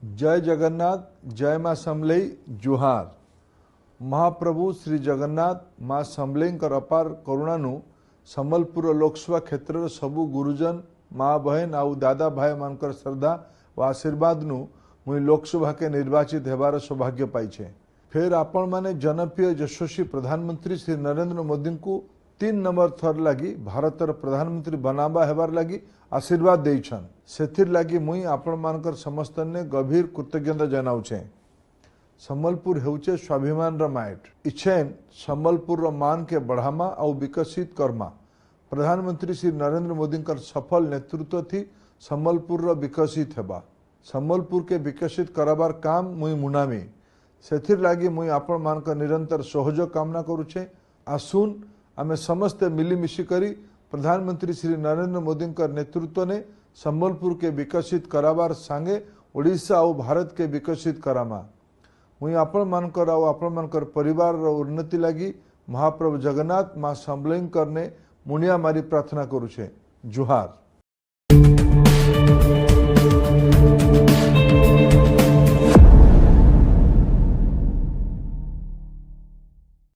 जय जगन्नाथ, जय माँ समलेई, जुहार। महाप्रभु श्री जगन्नाथ माँ समलेईंकर अपार करुणानु संबलपुर लोकसभा क्षेत्र सबु गुरुजन माँ बहन आउ दादा भाई मानकर श्रद्धा व आशीर्वाद नु मुई लोकसभा के निर्वाचित हेबार सौभाग्य पाइछे। फिर आपण माने जनप्रिय यशस्वी प्रधानमंत्री श्री नरेंद्र मोदी को 3 नंबर थर लगी भारतर प्रधानमंत्री बनाबा हेबार लगी आशीर्वाद देइछन। सेथिर लगी मुई आपण मानकर समस्त ने गभीर कृतज्ञता जनाउछे। संबलपुर हेउचे स्वाभिमान माएट। इच्छेन संबलपुर मान के बढ़ामा और विकसित करमा। प्रधानमंत्री श्री नरेंद्र मोदी सफल नेतृत्व थी संबलपुर विकसित हेबा। संबलपुर के विकसित कराबार काम मुई मुनामी। सेथिर लगी मुई आपण मानकर निरंतर सहयोग कामना करुछे। आसुन आमे समस्त मिलीमिशी करी प्रधानमंत्री श्री नरेंद्र मोदी नेतृत्व ने संबलपुर के विकसित कराबार सांगे ओडिशा और भारत के विकसित करामा। मुई आपण मानकर परिवार उन्नति लगी महाप्रभु जगन्नाथ माँ समलेईंकर ने मुनिया मारी प्रार्थना करुछे। जुहार।